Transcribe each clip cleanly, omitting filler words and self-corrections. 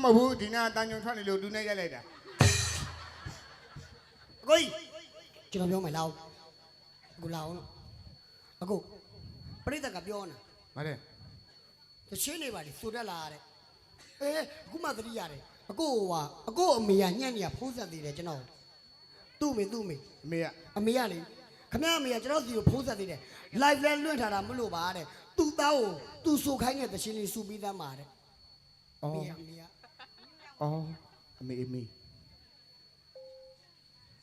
မဟုတ်ဘူးဒီနာတန်ကြုံထွက်နေလို့လူနဲ့ရိုက်လိုက်တာအကိုကြီးကျွန်တော်ပြောမယ်လောက်အခုလောက်အခုပြိတ္တကပြောနေဗါတယ်တချင်းနေပါလေဆိုတက်လာတဲ့အခုမှသတိရတယ်အကိုအမေကညံ့ညဖိုးဆက်သေးတယ်ကျွန်တော်သူ့အမေအမေကလေခမရအမေကကျွန်တော်စီကိုဖိုးဆက်သေးတယ် live လဲလွှင့်ထားတာမလို့ပါတဲ့သူ့သားကိုသူ့ဆိုခိုင်းတဲ့တချင်းလေးစူပြီးသားမှာတဲ့အမေကအော်အမေ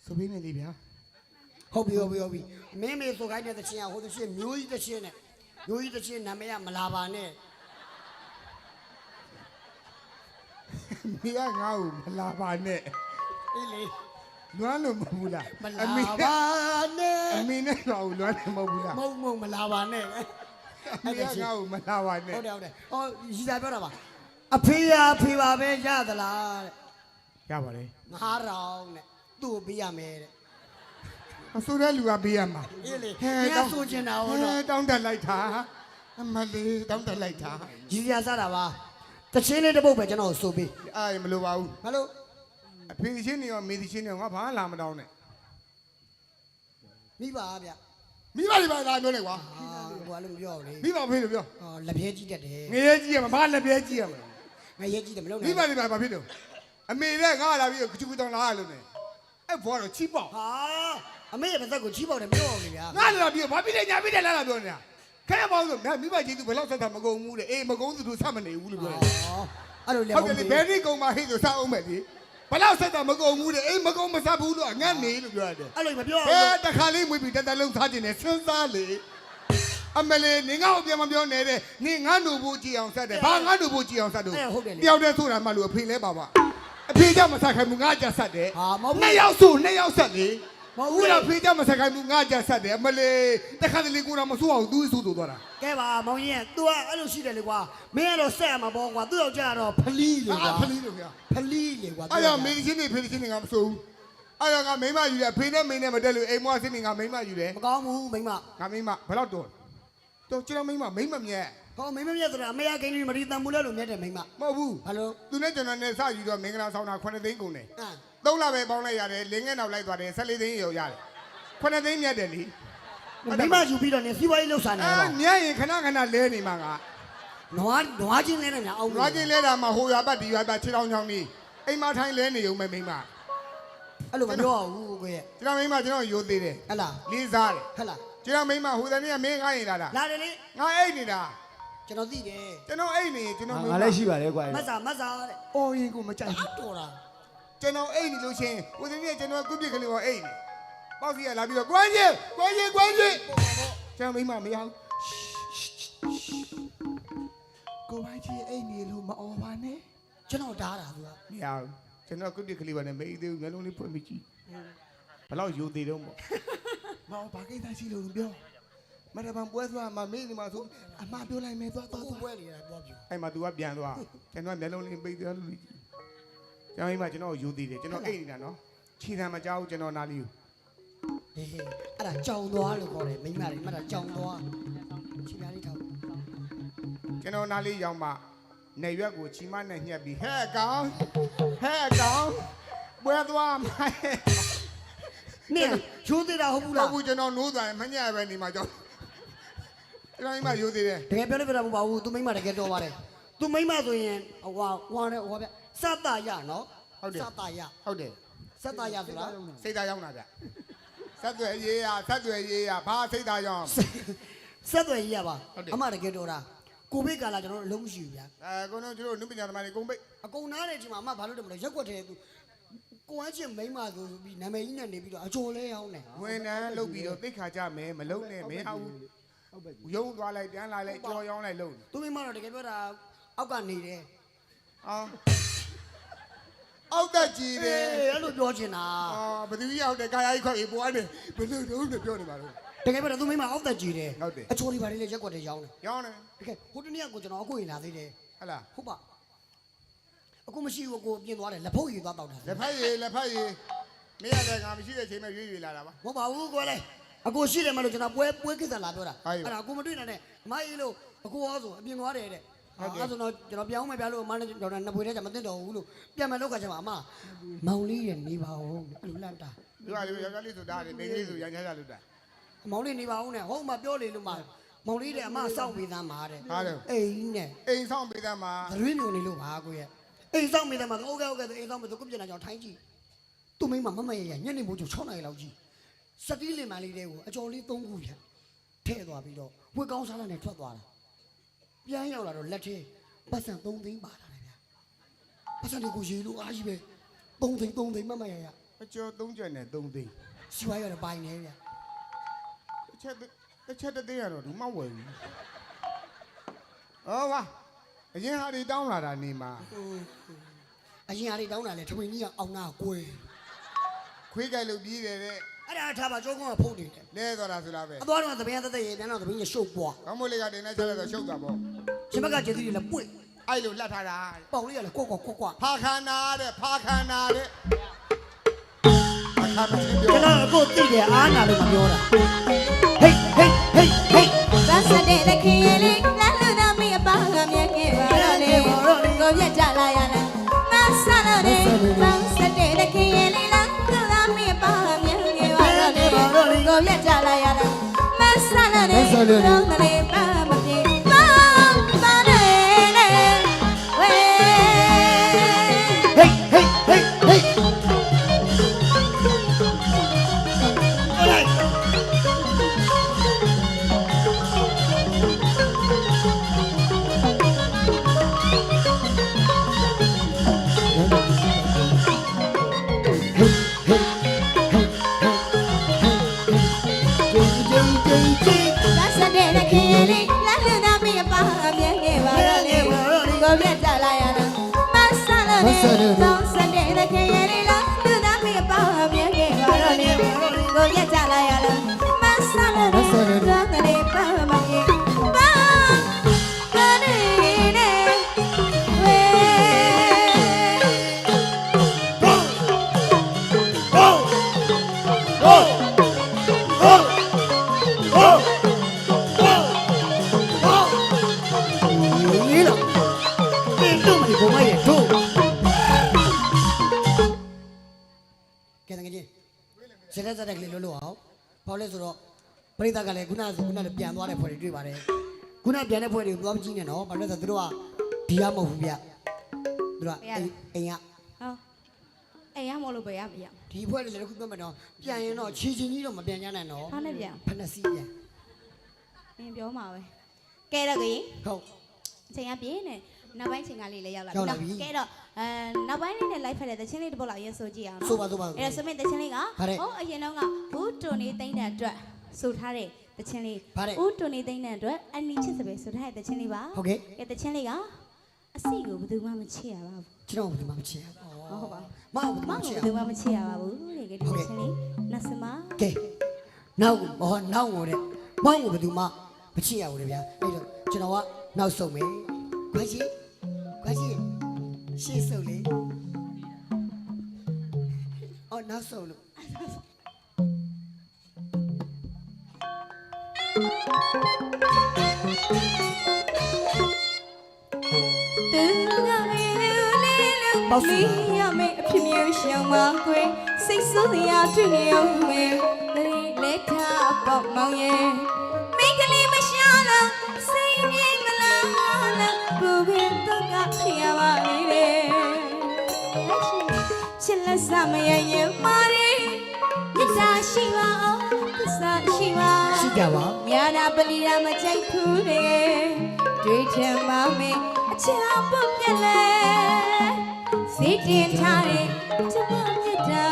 ဆိုပြီးနေလေဗျာဟုတ်ပြီမင်းမေဆိုခိုင်းတဲ့တချင်းကဟိုတချင်းမျိုးကြီးတချင်းနဲ့မျိုးကြီးတချင်းနာမည်ကမလာပါနဲ့မိကငါ့ကိုမလာပါနဲ့အေးလေလွမ်းလို့မဟုတ်ဘူးလားမလာပါနဲ့အမေနဲ့တော့လွမ်းတယ်မဟုတ်ဘူးလားမဟုတ်မလာပါနဲ့မိကငါ့ကိုမလာပါနဲ့ဟုတ်တယ်ဟောရီစာပြောတာပါအဖေပါပဲရသလားတဲ့ရပါတယ်9000တဲ့သူ့ကိုပေးရမယ်တဲ့အဆိုတဲ့လူကပေးရမှာအေးလေငါဆိုချင်တာဟောတော့တောင်းတက်လိုက်တာအမလေးတောင်းတက်လိုက်တာရီစာစားတာပါတချင်းလေးတစ်ပုတ်ပဲကျွန်တော်ဆိုပေးမလိုပါဘူးမလို့အဖေချင်းနေရောမေချင်းနေရောငါဘာလာမတောင်းနဲ့မိပါဗျမိပါလိပါလာပြောနေကွာကွာလို့မပြောလေမိပါဖေးလို့ပြောလက်ပြဲကြီးတက်တယ်ငရဲကြီးရမှာဘာလက်ပြဲကြီးရမှာငရဲကြီးတယ်မလို့မိပါလိပါဘာဖြစ်လို့အမေနဲ့ငါလာပြီးချူတောင်းလာရလို့နေအဲ့ဘောတော့ချီးပေါက်အမေရဲ့ပါသက်ကိုချီးပေါက်တယ်ပြောအောင်လေဗျာငါလာပြီးဘာဖြစ်လဲညာဖြစ်တယ်လားပြောနေတာခဲပေါင်းဆိုမိဘကြီးသူဘယ်လောက်ဆက်တာမကုန်ဘူးတဲ့မကုန်သူတို့ဆက်မနေဘူးလို့ပြောတယ်အဲ့လိုလေဟုတ်တယ်ဘယ်နည်းကုန်မှဟိဆိုစအောင်မယ်လေဘယ်လောက်ဆက်တာမကုန်ဘူးတဲ့မကုန်မဆက်ဘူးလို့ငတ်နေလို့ပြောရတယ်အဲ့လိုမပြောဘူးတခါလေးမွေးပြီးတလုံးစားခြင်းနဲ့စဉ်းစားလေအမလေးနေငါ့ကိုပြန်မပြောနဲ့တဲ့နေငါ့လူဖို့ကြည်အောင်ဆက်တယ်ဘာငါ့လူဖို့ကြည်အောင်ဆက်တော့တယောက်တည်းဆိုတာမှလို့အဖေလဲပါအဖေကြောင့်မဆက်ခိုင်းဘူးငါကြဆက်တယ်နှစ်ယောက်ဆက်လေမဟုတ်ဘူးလားဖေးကြမဆက်ခိုင်းဘူးငါကြဆက်တယ်အမလေးတခါတလေကိုတော့မစိုးအောင်သူ့ဆူသွားတာကဲပါမောင်ကြီးက तू ကအဲ့လိုရှိတယ်လေကွာမင်းကတော့ဆက်ရမှာပေါ့ကွာသူ့ယောက်ျားကတော့ဖလီလေကွာဖလီလို့ဗျာဖလီလေကွာအဲ့ဒါမင်းချင်းနေဖေးချင်းနေငါမစိုးဘူးအဲ့ဒါကမိမယူတယ်ဖေးနဲ့မင်းနဲ့မတက်လို့အိမ်မွားစင်းနေငါမိမယူတယ်မကောင်းဘူးမိမငါမိမဘယ်တော့တော့ကျွန်တော်မိမမြက်ဟောမိမမြက်ဆိုတာအမေရကိန်းလေးမရီတန်မူလဲလို့မြက်တယ်မိမမဟုတ်ဘူးဘာလို့သူနဲ့ကျွန်တော်နဲ့စယူတော့မင်္ဂလာဆောင်တာ9သိန်းကုန်တယ်3လပဲပေါင်းလိုက်ရတယ်လင်းငယ်နောက်လိုက်သွားတယ်14သိန်းရောရတယ်9သိန်းမြတ်တယ်လေမိမယူပြီးတော့နေစီးပွားရေးလှုပ်ရှားနေပါမြတ်ရင်ခဏလဲနေမှာကနွားချင်းလဲနေညာအောင်နွားချင်းလဲတာမှဟိုရွာပတ်ဒီရွာပတ်ခြေထောင်ချောင်းကြီးအိမ်မထိုင်းလဲနေုံပဲမိမအဲ့လိုမပြောဘူးကိုရဲ့ကျွန်တော်မိမကျွန်တော်ရိုးသေးတယ်ဟဲ့လားလေးစားတယ်ဟဲ့လားကျွန်တော်မိမဟိုတနေ့ကမင်းခိုင်းနေတာလားလာတယ်လေငါအိတ်နေတာကျွန်တော်သိတယ်ကျွန်တော်အိတ်နေကျွန်တော်ငါလည်းရှိပါတယ်ကွာမတ်စာတဲ့အော်ရင်ကိုမကြိုက်ဘူးတော်တာကျွန်တော်အိတ်နေလို့ချင်းဟိုတနေ့ကျွန်တော်ကုပြစ်ကလေးကိုအိတ်နေပေါက်စီကလာပြီးတော့ကွမ်းချင်းကျွန်တော်မိမမရဘူးကိုဝိုင်းကြီးအိတ်နေလို့မအော်ပါနဲ့ကျွန်တော်တားတာသူကမရဘူးကျွန်တော်ကုပြစ်ကလေးပါနဲ့မေးသေးဘူးငလုံးလေးဖွင့်ပြီးကြည့်ဘယ်လောက်ယူသေးတော့ပေါ့မအောင်ဘာကိစ္စရှိလို့ပြောမရပန်ပွဲသွားမှမေးနေမှာဆိုအမပြောလိုက်မယ်သွားပွဲလေသွားပြီအဲ့မှာ तू ကပြန်သွားကျွန်တော်မျက်လုံးလေးပိတ်သွားလို့ကျွန်တော်မိမကျွန်တော်ယူသေးတယ်ကျွန်တော်အိတ်နေတာနော်ခြေတံမကြောက်ကျွန်တော်နားလေးကိုအဲ့ဒါကြောင်သွားလို့ခေါ်တယ်မိမလေးမှတ်တာကြောင်သွားခြေပြားလေးထောက်ကျွန်တော်နားလေးရောက်မှနေရွက်ကိုချီမနဲ့ညှက်ပြီးဟဲ့ကောင်ပွဲသွားမှာနေယူသေးတာဟုတ်ဘူးလားဟုတ်ဘူးကျွန်တော်နိုးသွားရင်မညက်ပဲနေမှာကြောက်ကျွန်တော်မိမယူသေးတယ်တကယ်ပြောလို့ပြတာမဟုတ်ပါဘူးသူမိမတကယ်တော်ပါတယ်သူမိမဆိုရင်ဟွာဗျစတရနော်ဟုတ်တယ်စတရဟုတ်တယ်စတရဆိုတာစိတ်သားရောက်တာဗျဆက်သွယ်ရေးရဘာစိတ်သားရောက်ဆက်သွယ်ရေးရပါအမတကယ်တော်တာကိုပိတ်ကာလာကျွန်တော်တို့အလုံးမရှိဘူးဗျာကိုတို့ကျွန်တော်နုပညာသမားတွေကုန်ပိတ်အကုန်နားတဲ့အချိန်မှာအမဘာလို့တယ်မလဲရက်ွက်တယ်သူကိုဝမ်းချင်းမိမဆိုပြီးနာမည်ကြီးနဲ့နေပြီးတော့အချိုလဲအောင်တယ်ဝန်တန်းလုပ်ပြီးတော့သိခါကြမယ်မလုံးနဲ့မင်းအောင်ရုံးသွားလိုက်ပြန်လာလိုက်ကြော်ရောင်းလိုက်လုပ်သူမိမတော့တကယ်ပြောတာအောက်ကနေတယ်အောက်တက်ကြည့်တယ်အဲ့လိုပြောချင်တာဘယ်သူကြီးအောက်တက်ကာယကြီးခွက်ကြီးပွားနေဘယ်လိုတုံးနဲ့ပြောနေပါလို့တကယ်ပြောတာသူမိမအောက်တက်ကြည့်တယ်အချိုလေးပါလေရက်ွက်တယ်ရောင်းတယ်တကယ်ဟိုတနေ့ကကျွန်တော်အခုရင်လာသေးတယ်ဟလားဟုတ်ပါအခုမရှိဘူးကိုပြင်သွားတယ်လက်ဖုတ်ရည်သွားတောက်တာလက်ဖက်ရည်မရတဲ့ငါမရှိတဲ့ချိန်မှာရွေးလာတာပါမဟုတ်ပါဘူးကိုလေအကိုရှိတယ်မလို့ကျွန်တော်ပွဲကိစ္စလာပြောတာအဲ့ဒါအကိုမတွေ့နဲ့အမကြီးလို့အကိုရောဆိုအပြင်သွားတယ်တဲ့ အဲ့ဆိုတော့ကျွန်တော်ပြောင်းမယ်ပြလို့အမနဲ့ကျွန်တော်နှစ်ပွေထဲကျမသိတော့ဘူးလို့ပြန်မယ်လို့ခါကျမှအမမောင်လေးရနေပါဦးအဲ့လိုလန့်တာ ဒီကလေးယောက်ျားလေးဆိုတာနေမိန်းကလေးဆိုရန်ချာလို့တာ မောင်လေးနေပါဦးနဲ့ဟုတ်မှပြောလေလို့မှမောင်လေးတဲ့အမစောင့်ပေးသားမှာတဲ့ ဟာလေ အိမ်နဲ့ အိမ်ဆောင်ပေးသမှာ သရွေးမျိုးနေလို့ပါကိုရဲ့အိမ်စောင့်ပေးသားမှာဟုတ်ကဲ့အိမ်စောင့်ပေးသူကပြန်လာကြောင်ထိုင်းကြည့်သူ့မိမမရညနေမိုးကျ6နာရီလောက်ကြီးစတီးလင်မလေးတွေကိုအကျော်လေး3ခုပြန်ထဲ့သွားပြီးတော့ဝက်ကောင်းစားလာနဲ့ထွက်သွားတာပြန်ရောက်လာတော့လက်ထဲပတ်စံ3သိန်းပါလာတယ်ဗျာပတ်စံတွေကိုရေလို့အားကြီးပဲ3သိန်းမရ အကျော်3ကျက်နဲ့3သိန်း စီဝါရတော့ပိုင်နေဗျာ တစ်ချက်သိန်းရတော့ဒီမှဝယ်ပြီဟောပါအရင်ဟာဒီတောင်းလာတာနေမှာ အရင်အားလေးတောင်းတာလေထမင်းကြီးကအောင်နာကွယ် ခွေးကြိုက်လို့ပြီးတယ်တဲ့ အဲ့ဒါထားပါကျုံးကဖုတ်နေတယ် လဲသွားတာဆိုလားပဲ အသွားတော့သပင်းသက်ရေပြန်တော့သပင်းကြီးရှုပ်ပွား ကောင်းမိုးလေးကတင်နေချက်တော့ရှုပ်တာပေါ့ ရှင်ဘက်ကကျေးဇူးတွေလည်းပွင့် အဲ့လိုလှတ်ထားတာ ပေါင်လေးကလည်းကွက်ကွက် ဖာခန္ဓာတဲ့ဖာခန္ဓာတဲ့အခါမင်းပြော ကျွန်တော်အခုသိတယ်အားနာလို့မပြောတာဟေးသတ်ဆက်တဲ့ခင်ရလေးလမ်းလူသားမီးအပါကမြဲခဲ့ပါတော့လေကိုပြတ်ကြလာရလားမဆာလို့လေသတ်ဆက်တဲ့ခင်ရလေးလမ်းလူသားမီးအပါကမြဲခဲ့ပါတော့လေကိုပြတ်ကြလာရလားမဆာလို့လေတော့လေပါမပြေပါနေလေဝေတော့စတဲ့ခင်ရလေးလားလူသားမီးပါမြဲခဲ့ပါတော့လေကိုရကြလာရလားမဆာလို့တော့လေပါမပြေပါကနေလေဝေ你了，你动你不买也动。ကဲတကယ်ကြီးစက်စက်ကလေးလို့အောင်ဘာလဲဆိုတော့ပရိသတ်ကလည်းခုနလည်းပြန်သွားတဲ့ဖွဲ့တွေတွေ့ပါတယ်ခုနပြန်တဲ့ဖွဲ့တွေကိုသွားမကြည့်နဲ့နော်ဘာလို့လဲဆိုတော့သူတို့ကဒီရမဟုတ်ဘူးဗျသူတို့ကအိမ်က ဟောအဲ့ရမလို့ပဲရပြ ဒီဖွဲ့တွေလည်းခုပြောမယ်နော်ပြန်ရင်တော့ခြေချင်းကြီးတော့မပြန်ကြနိုင်တော့ ဟာနဲ့ပြန် ဖက်နှစီပြန် နင်ပြောမှာပဲကဲတော့ကြီး ဟုတ် အချိန်ကပြင်းနေနောက်ပိုင်းချိန်ကလေးလည်းရောက်လာပြီကဲတော့နောက်ပိုင်းလေးနဲ့ live ဖက်တဲ့တချင်းလေးတစ်ပုတ်လောက်ရဲဆိုကြည့်အောင်နော် ဆိုပါ အဲ့တော့စမစ်တချင်းလေးကအရင်တော့ကဘူးတွန်နေသိမ့်တဲ့အတွက်ဆိုထားတဲ့တချင်းလေးဦးတွန်နေသိမ့်တဲ့အတွက်အန်နီချစ်စပယ်ဆိုထားတဲ့တချင်းလေးပါကဲတချင်းလေးကအစီကိုဘယ်သူမှမချစ်ရပါဘူး ကျွန်တော်ဘယ်မှမချစ်ရဘူး ဟုတ်ပါ မဟုတ်ဘူး မ မ ဟုတ် ချစ်ရ ဘယ်သူမှမချစ်ရပါဘူးတဲ့ကဲဒီတချင်းလေးနတ်စမ ကဲနောက်ကိုတဲ့မောင်းကိုဘယ်သူမှမချစ်ရဘူးလေဗျာအဲ့တော့ကျွန်တော်ကနောက်ဆုံးမယ်ခွာရှိရှေ့ဆုံးလေအော်နောက်ဆုံးလို့ သူကလေးလေးပေါ့စီရမယ်အဖြစ်မျိုးရှောင်းပါခွေစိတ်ဆိုးစရာတွေ့နေအောင်မယ်လက်ထားပေါ့မောင်ရဲ့မိကလေးမရှာလားစိတ်ငြိမ်မလားဘူဘင်းတော့ကဖြစ်ရပါလေချစ်လက်စမရရင်မာရီမြတ်တာရှိပါအောင်သစ္စာရှိပါ ရှိကြပါ ညာနာပလီရာမကြိုက်ဘူးတကယ်တွေ့ချင်ပါမယ်အချာပုတ်ပြက်လဲစိတ်တင်ထားတဲ့ကျမမြတ်တာ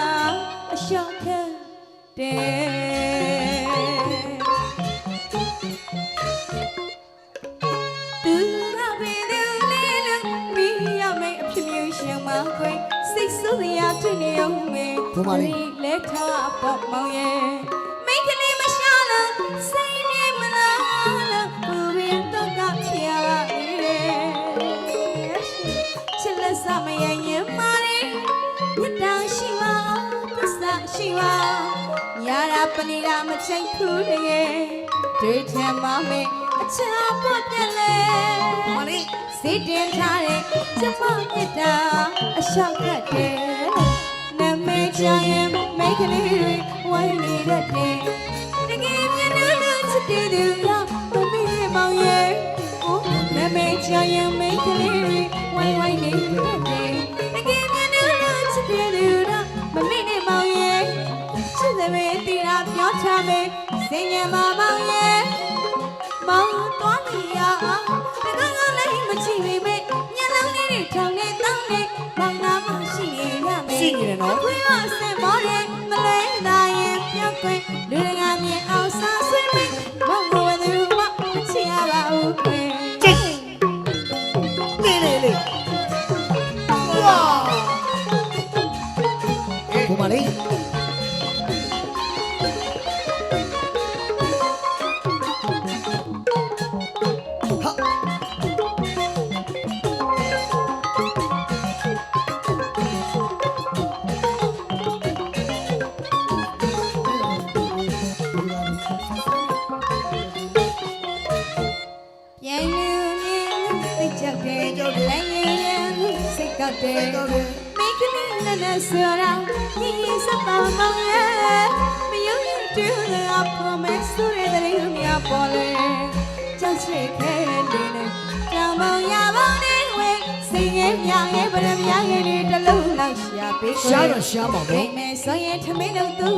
အလျှော့ခဲတဲ့သူကဘယ်လိုလဲလို့မိရမယ်အဖြစ်မျိုးရှင်းမှာခွေစိတ်ဆိုးစရာတွေ့နေအောင်မယ်လက်ထားပေါ့မောင်ရဲ့မိကလေးမရှာလို့စိတ်နေမလားလို့ဘူဘင်းတော့ကဖြစ်ရပါလေချစ်လက်စမရရင်မာရီမြတ်တာရှိပါသစ္စာရှိပါညာရာပလီရာမချိုက်ဘူးတကယ်တွေ့ချင်ပါမယ်အချာပုတ်တယ်လေ မလေး စိတ်တင်ထားတဲ့ကျမမြတ်တာအလျှောက်ခတ်တယ်နမေချရင်မိတ်ကလေးတွေဝိုင်းနေတတ်တယ်တကယ်မျက်နှာလို့ချစ်တဲ့သူကမမေ့မောင်ရဲ့နမေချရင်မိတ်ကလေးတွေဝိုင်းနေတတ်တယ်တကယ်မျက်နှာလို့ချစ်တဲ့သူကမမေ့နဲ့မောင်ရဲ့ချစ်တဲ့မေးတီတာပြောချမယ်စင်ញံမောင်ရဲ့မောင်တော်နေရအောင်တကယ်ကလည်းမချစ်ပေမဲ့ညလုံးလေးတွေထောင်နေတောင်းနေမောင်နာမရှိနေရမယ် ရှိနေတယ်နော် ခွေးမစင်မောတယ်မလဲနိုင်ရင်ပြောက်ခွင့်လူငါမြင်အောင်စားဆွေးမယ်မောင်ကိုယ်သူမချစ်ရပါဦးခွေ ကြိတ်နေလေဝါဘုမလေးပြန်လူမြင်သိကြောက်တယ်လည်းရင်စိတ်ကောက်တယ်မိကလေးနဲ့ဆိုတာဒီစပါမောင်ရဲ့မယုံရင်တူလာပေါ်မယ်ဆိုရတဲ့လူများပေါ်လေကြောက်စိတ်ခဲနေတယ်တောင်မောင်ရပေါင်းနေဝဲစိတ်ငယ်မြငယ်ဗရမငယ်တွေတလုံးလောက်ရှာပေးခွင့် ရှားတော့ရှားပါဘော မဲဆိုရင်ထမင်းတို့သူ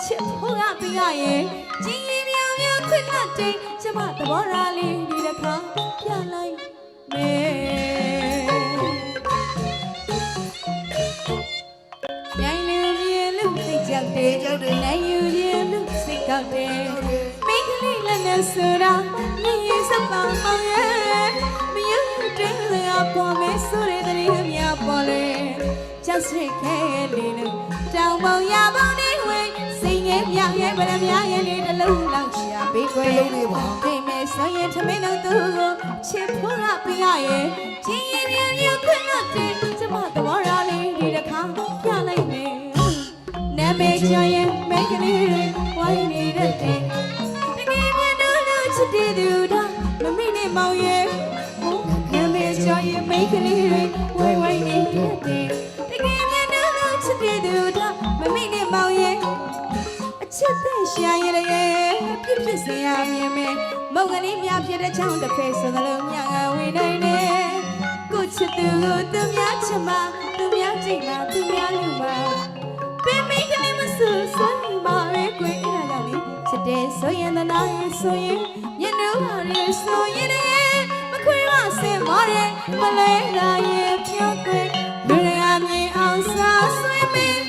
ချစ်ဖို့ကပြရရင်ကြီးကြီးမြောင်မြောင်ခွင့်နဲ့တိတ်ကျမသဘောထားလေးဒီတစ်ခါပြလိုက်မယ်ပြန်လူပြေလူသိကြောက်တယ်နိုင်ယူပြေလူစိတ်ကောက်တယ်မိကလေးလည်းနဲ့ဆိုတာမြင်ရင်စပါမောင်ရဲ့မယုံတယ်လည်းပေါ်မယ်ဆိုတဲ့တည်းများပေါ်လေကြောက်စိတ်ခဲလေးလို့တောင်ပေါင်ရပေါင်းနေဝဲစိတ်ငယ်မြငယ်ဗရမငယ်လေးတလုံးလောက်ရှာပေးခွင့်ဒီမဲဆိုရင်ထမင်းတို့သူကိုချစ်ဖို့ကပြရရဲ့ချင်းရင်မြမြခွင့်လို့တင်ကျမသဘောထားလေးဒီတစ်ခါပြလိုက်မယ်နာမည်ချရင်မိတ်ကလေးတွေဝိုင်းနေတတ်တယ်တကယ်မြတ်လို့ချစ်တဲ့သူတော့မမေ့နဲ့မောင်ရဲ့နာမည်ချရင်မိတ်ကလေးတွေဝိုင်းနေတတ်တယ်တကယ်မြတ်လို့ချစ်တဲ့သူတော့မမေ့နဲ့မောင်ရဲ့အချစ်တဲ့ရှာရရဲ့ပြစ်ဖြစ်စရာမြင်မယ်မုံကလေးများဖြစ်တဲ့ချောင်းတစ်ဖက်ဆိုသလိုမြငါဝင်နေတယ်ကိုချစ်သူကိုသူများချမသူများကြိတ်မှာသူများလူမှာပင်မိကလေးမဆူဆွမ်းပါရဲ့ကွယ်အဲ့ဒါကြောင့်လေချစ်တဲ့ဆိုရင်သနာရဲ့ဆိုရင်ညနေပါရဲ့ဆိုရင်မခွေးမစင်မောတဲ့မလဲလာရဲ့ပြောကွယ်လူရအမြင်အောင်စားဆွေးမင်း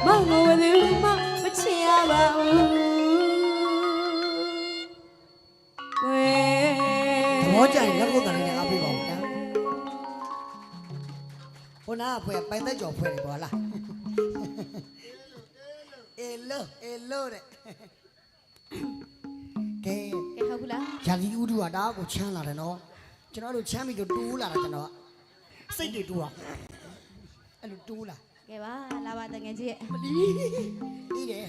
မောင်ကိုသူမမချင်ရပါဘူးကွယ် သဘောကျရင်လက်ကုပ်တန်လေးနဲ့အားပေးပါဦးဗျာဟိုနာအဖွဲပိုင်သက်ကြော်ဖွဲတယ်ကွာလားအေလိုတဲ့ကဲ ကဲဟုတ်ဘူးလား ရာသီဥတုကဒါကိုချမ်းလာတယ်နော်ကျွန်တော်တို့ချမ်းပြီးတော့တိုးလာတာကျွန်တော်စိတ်တွေတိုးတာအဲ့လိုတိုးလာ ကဲပါလာပါတငယ်ကြီးရဲ့ အေးတယ်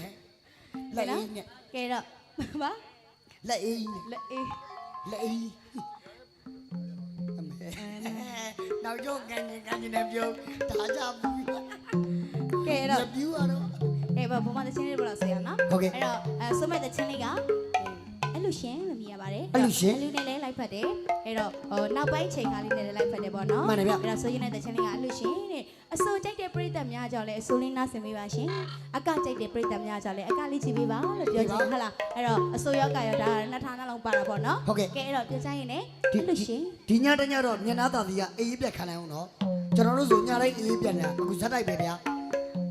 လက်အေးနဲ့ ကဲတော့ပါ လက်အေးနဲ့ လက်အေး လက်အေးအမေနောက်ကျောကန်နေနဲ့ပြုံးဒါကြဘူး ကဲတော့ ပြူရတော့ ကဲပါဘုမတချင်းလေးဘယ်လိုဆက်ရအောင်နော် ဟုတ်ကဲ့ အဲ့တော့ဆိုမဲ့တချင်းလေးကအဲ့လိုရှင်လို့မြင်ရပါတယ် အဲ့လိုရှင် အဲ့လိုနဲ့လည်းလိုက်ဖတ်တယ်အဲ့တော့နောက်ပိုင်းချိန်ခါလေးနဲ့လည်းလိုက်ဖတ်တယ်ပေါ့နော် မှန်တယ်ဗျ အဲ့တော့ဆိုရင်တဲ့တချင်းလေးကအဲ့လိုရှင်တဲ့အစိုးကြိုက်တဲ့ပရိသတ်များကြောင့်လည်းအစိုးလေးနားဆင်ပေးပါရှင်အကကြိုက်တဲ့ပရိသတ်များကြောင့်လည်းအကလေးကြည့်ပေးပါလို့ပြောချင်ဟုတ်လားအဲ့တော့အစိုးရောက်ကရောဒါနှစ်ထားနှလုံးပါတာပေါ့နော် ဟုတ်ကဲ့ ကဲအဲ့တော့ပြောချင်ရင်လည်းအဲ့လိုရှင် ဒီညတညတော့မျက်နှာသာသီးကအေးပြက်ခံနိုင်အောင်နော်ကျွန်တော်တို့ဆိုညတိုင်းအေးပြက်နေတာအခုဇက်တိုက်ပဲဗျာ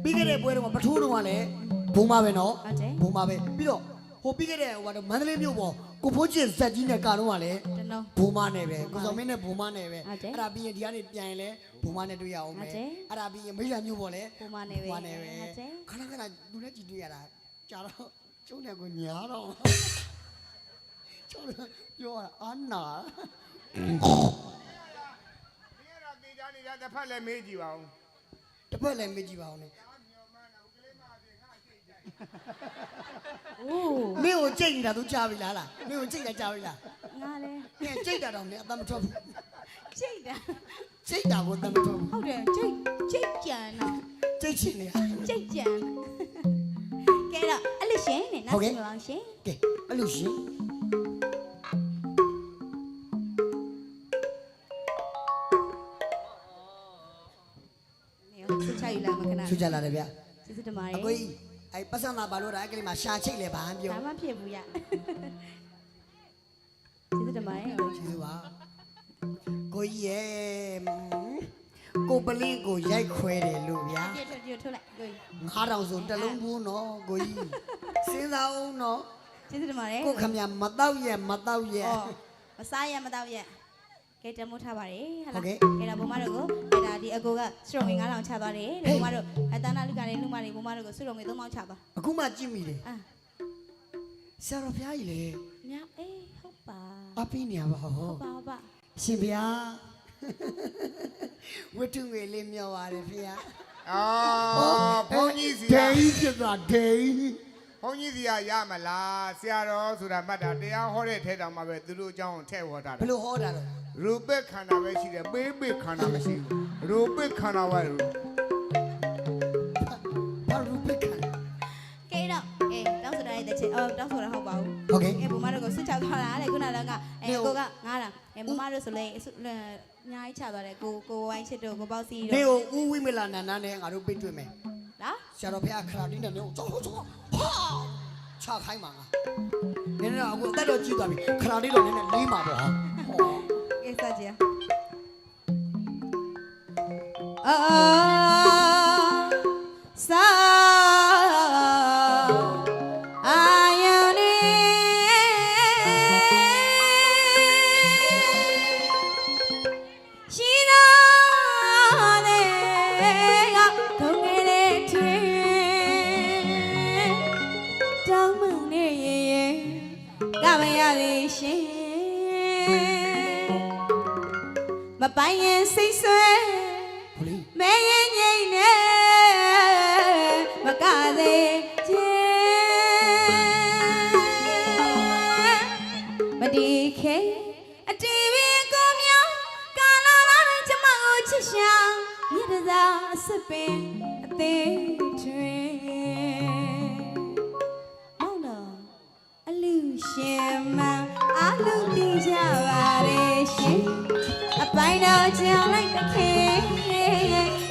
ပြီးခဲ့တဲ့ပွဲတော့ပထိုးတော့ကလည်းဘုံမပဲနော် ဟုတ်တယ် ဘုံမပဲပြီးတော့ဟိုပြီးခဲ့တဲ့ဟိုကတော့မန္တလေးမြို့ပေါ်ကိုဖိုးကျင်ဇက်ကြီးနဲ့ကာတော့ကလည်း တနော် ဘုံမနဲ့ပဲကိုစောမင်းနဲ့ဘုံမနဲ့ပဲ ဟုတ်တယ် အဲ့ဒါပြီးရင်ဒီကနေပြန်ရင်လည်းဘုံမနဲ့တွေ့ရအောင် ဟုတ် မယ် တယ် အဲ့ဒါပြီးရင်မိတ်ရမြို့ပေါ်လည်း ဘုံမနဲ့ပဲ ဘုံမနဲ့ပဲ ဟုတ်တယ် ခဏခဏလူနဲ့ကြည့်တွေ့ရတာကြာတော့ကျုံးတယ်ကိုညာတော့ကျုံးတယ်ပြောရတာအာနာ ဒီကတော့တေချာနေတာတစ်ဖက်လည်းမေးကြည့်ပါဦး တစ်ဖက်လည်းမေးကြည့်ပါဦးနဲ့ အိုး မင်းကိုကြိတ်နေတာသူကြားပြီလားမင်းကိုကြိတ်တာကြားပြီလား ငါလည်း မင်းကြိတ်တာတော့မင်းအသက်မထွက်ဘူး ချိန်တာ စိတ်တာကိုတမတော် ဟုတ်တယ်ချိန်ကြံတော့ စိတ်ချင်နေရ ချိန်ကြံကဲတော့အဲ့လိုရှင်နဲ့နောက်ဆုံးမအောင်ရှင် ကဲအဲ့လိုရှင် နေဆူချယူလာမခဏ ဆူကြလာတယ်ဗျ ကျေးဇူးတင်ပါတ အ ယ် ကိုကြီးအဲ့ပတ်စံသာဘာလို့ဒါအဲ့ကလေးမှာရှာချိတ်လဲဘာမှပြော ဒါမှဖြစ်ဘူးရကျေးဇူးတင်ပါတယ် ကျေးဇူးပါကိုကြီးရဲ့ကိုပလင်းကိုရိုက်ခွဲတယ်လို့ဗျာ ပြထုတ်လိုက်ကိုကြီး 9000ဆိုတစ်လုံးဘူးနော်ကိုကြီးစဉ်းစားအောင်နော် ကျေးဇူးတင်ပါတယ် ကိုခမရမတော့ရဲ့မတော့ရဲ့ ဩမစားရမတော့ရကဲတမိုးထားပါတယ်ဟာ ဟုတ် လား ကဲ့ ကဲဒါဘုမတို့ကိုကဲဒါဒီအကိုကစရုံငွေ9000ချသွားတယ်ဘုမတို့အတန်းနာလူကလည်းလူမတွေဘုမတို့ကိုစရုံငွေ3000ချသွား အခုမှကြည့်မိတယ် အာ ဆရာတော်ဘုရားကြီးလေ ညအေးဟုတ်ပါ အပင်းနေပါဟော ဟုတ်ပါ ရှင်ဘုရားဝတ္ထုငွေလေးမြော်ပါတယ်ဖေဟာ အော်ဘုန်းကြီးစီ ဒိန်ဖြစ်သွားဒိန် ဘုန်းကြီးစီကရမလားဆရာတော်ဆိုတာမှတ်တာတရားဟောတဲ့ထဲတောင်မှပဲသူတို့အကြောင်းကိုထည့်ဟောတာ ဘယ်လိုဟောတာလဲ ရူပခန္ဓာပဲရှိတယ်ပေးပေးခန္ဓာမရှိဘူးရူပခန္ဓာပဲ ဘာရူပိခံ ကဲတော့အေးတောင်းဆိုတာရဲ့တစ်ချက်တောင်းဆိုတာဟုတ်ပါဘူး ဟုတ်ကဲ့ ကဲဘုမတို့ကိုဆွချသွားတာတဲ့ခုနကကအကိုက9000ဘုမတို့ဆိုလေအများကြီးချသွားတယ်ကိုဝိုင်းချစ်တို့ကိုပေါ့စီ နေ တို့ ကိုဦးဝိမလာနန္ဒနဲ့ငါတို့ပြည့်တွေ့မယ် လား ဆရာတော်ဘုရားခရာတင်းတဲ့နေကိုကြောက်ဟာချခိုင်းပါငါနည်းနည်းတော့အခုအသက်တော်ကြီးသွားပြီခရာတင်းတော့နည်းနည်းလေးမှာပေါ့ဟာ ကဲစကြည့်စာအာယနေရှိတော်တဲ့ကဒုံငယ်လေးထွေတောင်းမနေရဲ့ကမရသေးရှင် မပိုင်ရင်စိတ်ဆွဲ ဘလီ မဲရင်ငိမ့်နေမကသေးခြင်းမဒီခေအတီးဘီကိုမြောင်းကာလာလာတဲ့ကျမကိုချစ်ရှာမြစ်တစားအစပင်အသေးထွင်မောင်တော်အလူရှင်မအလူတီးကြပါလေရှင်အပိုင်းတော်ကြောင်လိုက်တဲ့ခေ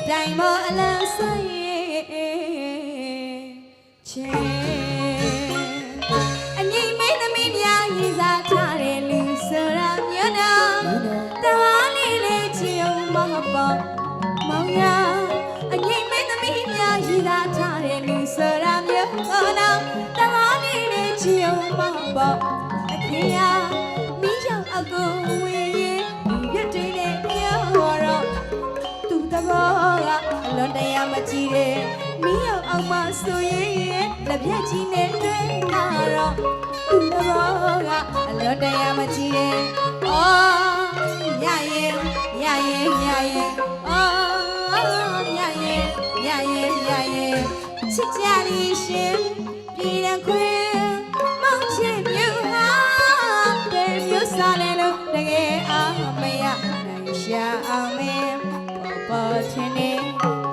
တိုင်မောအလန်းဆိုင်ချေအငိမ့်မိသမီးများရေးစားထားတဲ့လူဆိုရမြို့တော်တဝါလေးလေးချီအောင်မပေါ့မောင်ရအငိမ့်မိသမီးများရေးစားထားတဲ့လူဆိုရမြို့တော်တဝါလေးလေးချီအောင်မပေါ့အခေရမိရောက်အကူဝေးရင်ပြတ်တဲ့ပြောတော့သူတဘောကအလွန်တရာမကြည့်တဲ့မိရောက်အောင်မဆိုရင်လက်ပြကြီးနဲ့တွေ့လာတော့သူတဘောကအလွန်တရာမကြည့်တဲ့အော်ညရင်အော်ညရင်ချစ်ကြလိရှင်ပြည်ရန်ခွေမောင်ချစ်မြူဟာတဲ့မျိုးစားလေလို့တကယ်အားမရနိုင်ရှာအောင်မင်းပေါ်ထင်းနေ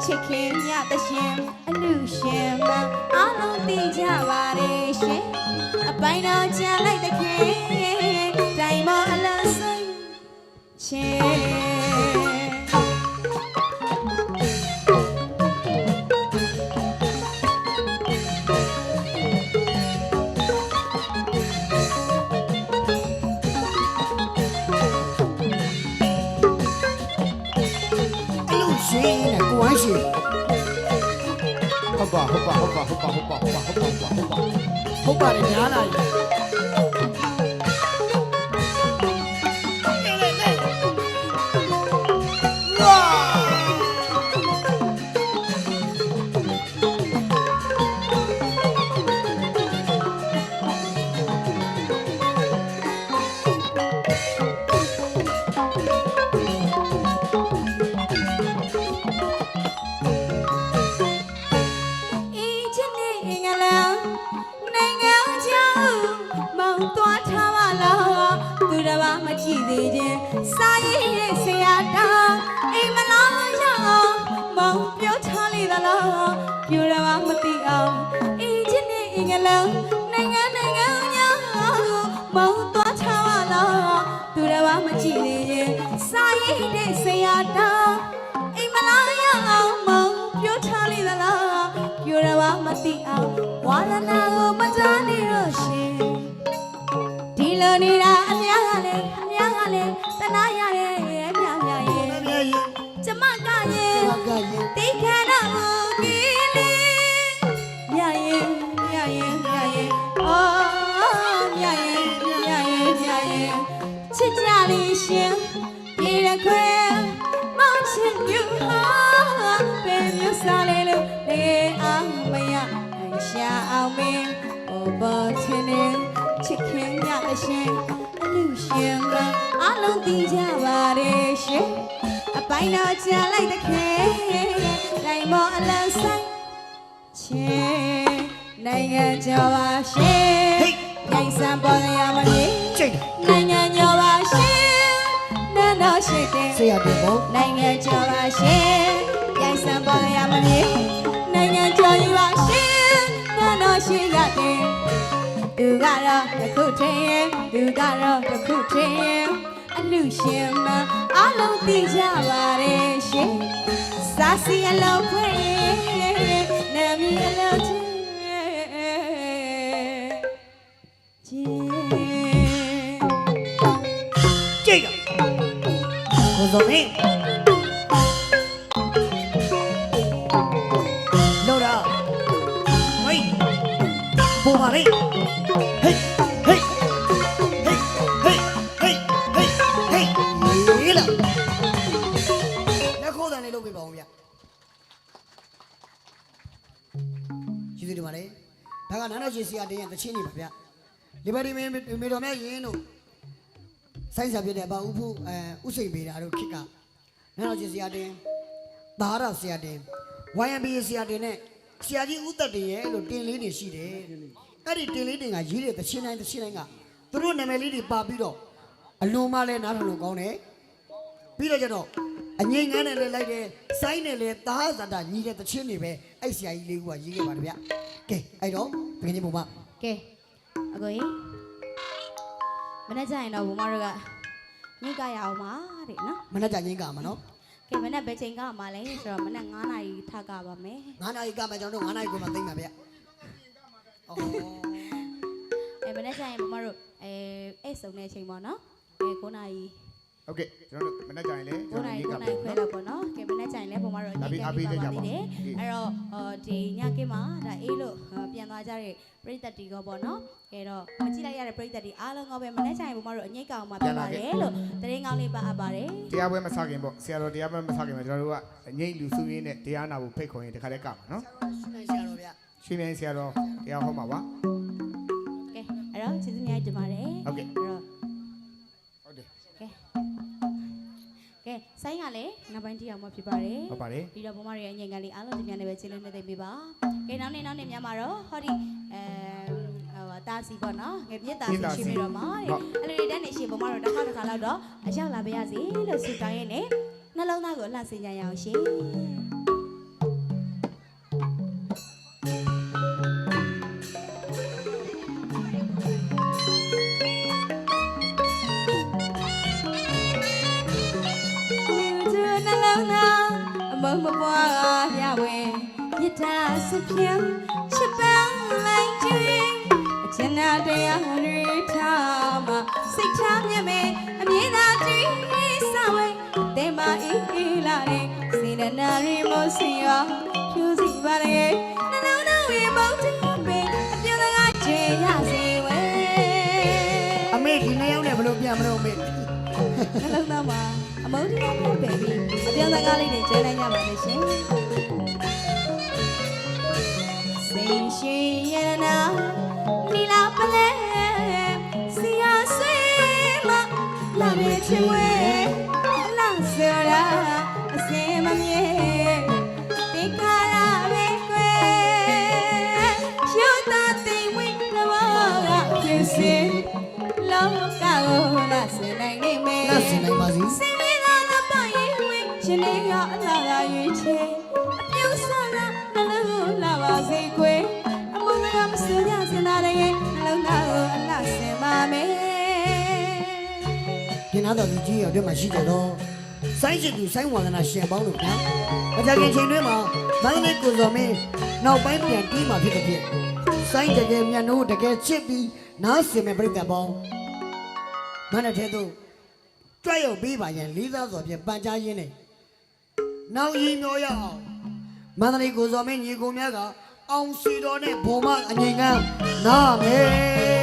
ချစ်ခင်မြတ်တရှင်အလူရှင်မအားလုံးသိကြပါလေရှင်အပိုင်းတော်ကြလိုက်တဲ့ခင်တိုင်မောအလန်းဆိုင်ချေရှင်နဲ့ကိုဝိုင်းရှင် ဟုတ်ပါဟုတ်ပါတယ်ညားလာပြီ လုံးနိုင်ငံနိုင်ငံညာမောင်းသွားချပါလားသူတော်ဘာမကြည့်နေရင်စာရေးတဲ့ဆရာတော်အိမ်မလာရအောင်မောင်းပြောထားလိမ့်သလားပြောတော်ဘာမသိအောင်ဝါဒနာကိုမကြားနေတော့ရှင်ဒီလိုနေတာအများကလည်းတနာရတယ်အများရဲ့ကျမကရင်တိခဏကိုကလေးမြရဲ့အော်မြရဲ့ချစ်ကြလေးရှင်ပြေရခွဲမောင်ချင်ယူဟာဘယ်မျိုးစားလဲလို့လေအောင်မရရှာအောင်မင်းဘောချင်းနေချစ်ခင်ရတဲ့ရှင်အလူရှင်ကအလုံးသိကြပါရဲ့ရှင်အပိုင်းတော့ချလိုက်တဲ့ခဲတိုင်းမောအလန်းဆိုင်ချင်းနိုင်ငံကျော်ပါရှင်ညင်စံပေါ်ရမလေးနိုင်ငံကျော်ပါရှင်နာတော်ရှိတဲ့ဆရာတင်ပေါ့နိုင်ငံကျော်ပါရှင်ညင်စံပေါ်ရမလေးနိုင်ငံကျော်ပါရှင်နာတော်ရှိတဲ့သူကတော့တစ်ခုထင်းရင်သူကတော့တစ်ခုထင်းရင်အလူရှင်မအလုံးသိကြပါရဲ့ရှင်စားစီအလုံးဖွင့်နာမည်အလုံးကြည့်ကိုစုံနေလောရာဝိပေါ်ပါလေဟေးဟေးလာလက်ခိုးတန်လေးလုပ်ပေးပါဦးဗျကျေးဇူးတင်ပါတယ်ဒါကနားတော်ရှင်ဆရာတင်ရဲ့တချင်းနေပါဗျလီဘာတီမေတော်မြတ်ရင်တို့ဆိုင်းစာပြတဲ့အပါဥဖုဥစိန်ပေတာတို့ခစ်ကနားတော်ရှင်ဆရာတင်သာရဆရာတင် YMBA ဆရာတင်နဲ့ဆရာကြီးဥသက်တင်ရဲ့လို့တင်လေးတွေရှိတယ်အဲ့ဒီတင်လေးတွေကရေးတဲ့တချင်းတိုင်းကသူတို့နာမည်လေးတွေပါပြီးတော့အလွန်မှလည်းနားထောင်လို့ကောင်းတယ်ပြီးတော့ကျတော့အငိမ့်ငန်းနဲ့လည်းလိုက်တယ်ဆိုင်းနဲ့လည်းသာဇာတာညီတဲ့တချင်းတွေပဲအဲ့ဆရာကြီးလေးကရေးခဲ့ပါတယ်ဗျကဲအဲ့တော့ဘယ်နည်းပုံမှကဲအကိုကြီးမနေ့ကျရင်တော့ဘုမတို့ကညစ်ကြရအောင်ပါတဲ့နော်မနေ့ကျညင်းကမှာနော်ကဲမနေ့ဘယ်ချိန်ကမှာလဲဆိုတော့မနေ့9နာရီထကပါမယ်9နာရီကမှာကျွန်တော်တို့9နာရီကိုမှသိမ့်ပါဗျအော်မနေ့ကျရင်ဘုမတို့အဲ့စုံတဲ့အချိန်ပေါ့နော်9နာရီဟုတ်ကဲ့ကျွန်တော်တို့မနေ့ကျရင်လည်း9နာရီခွဲလောက်ပေါ့နော်ကဲမနေ့ကျရင်လည်းဘုမတို့အရင်ကပြီးပါသေးတယ်အဲ့တော့ဒီညကင်းမှာဒါအေးလို့ပြန်သွားကြတဲ့ပရိသတ်တီကောပေါ့နော်ကဲတော့မကြည့်လိုက်ရတဲ့ပရိသတ်တီအားလုံးကပဲမနေ့ကျရင်ဘုမတို့အငိတ်ကောင်မှာပြပါတယ်လို့တရင်ကောင်းလေးပါအပ်ပါတယ်တရားပွဲမစခင်ပေါ့ဆရာတော်တရားပွဲမစခင်မှာကျွန်တော်တို့ကအငိတ်လူစုရင်းနဲ့တရားနာဖို့ဖိတ်ခေါ်ရင်တခါတည်းကမှာနော်ဆရာတော်ဗျရွှေမြိုင်ဆရာတော်တရားဟောမှာပါကဲအဲ့တော့ကျေးဇူးများတင်ပါတယ်ဟုတ်ကဲ့အဲ့တော့ဟုတ်တယ်ကဲဆိုင်ကလည်းနောက်ပိုင်းတရားမှဖြစ်ပါတယ်ဟုတ်ပါတယ်ပြီးတော့ဘုမတွေရဲ့အငိမ့်ကလေးအားလုံးဒီများနဲ့ပဲချင်းလေးနဲ့သိပေးပါကဲနောက်နေ့များမှာတော့ဟောဒီတာစီပေါ့နော်ငယ်ပြစ်တာစီရှိပြီးတော့မှာအဲ့လိုတန်းနေရှိဘုမတို့တစ်ခါလောက်တော့အရောက်လာပါရစေလို့ဆုတောင်းရင်းနဲ့နှလုံးသားကိုလှဆင်ကြရအောင်ရှင်မမပွားရဝင်မြတ်တာစပြင်းချစ်ပန်းလိုက်ခြင်းအကျဉ်းတရားတွေထားမှာစိတ်ချမြဲမယ်အမြင်သာကြည့်ဆောင်ဝဲတဲမအေးလာတဲ့စေတနာရီမစီရောဖြူစီပါလေနှလုံးသားဝေမုန်းတယ်ပဲအပြုံးတကားချေရစေဝဲအမေဒီနေ့ရောက်နေဘလို့ပြန်မလို့မေနှလုံးသားမှာအမုန်းတရားနဲ့ပဲပြီးအပြောင်းစကားလေးတွေကျဲနိုင်ကြပါလိမ့်ရှင်စိတ်ရှိရနာလီလာပလဲစီယာဆွေမလာမေချွေလာစေရာအစင်မမြေတေခါရမေကွယ်ရှုတာတိမ်ဝိနမောကဖြစ်စေလောကကိုလာစနိုင်နေမယ်လာစနိုင်ပါစီရှင်လေးကအလားလာရွေးချယ်အပြုံးဆလာနှလုံးလာပါစေခွေအမုန်းကမစရစ နာတော်သူကြီးရောအတွင်းမှာရှိကြတော့စိုင်းရှင်သူစိုင်းဝါဒနာရှင်ပေါင်းတို့ဗျာမကြခင်ချိန်တွင်းမှာမန္တလေးကိုစော်မင်းနောက်ပိုင်းပြန်တီးမှာဖြစ်တဲ့ဖြစ်စိုင်းတကယ်မြတ်နိုးတကယ်ချစ်ပြီးနားစင်မဲ့ပြိတ္တပေါင်းမနက်ထဲသို့ကြွရုပ်ပေးပါရန်လေးသားစွာဖြင့်ပန်ကြားရင်းနဲ့နောက်ရင်မျောရအောင်မန္တလေးကိုစော်မင်းညီကိုများကအောင်စီတော်နဲ့ဘုံမအငြိမ်ကနားမယ်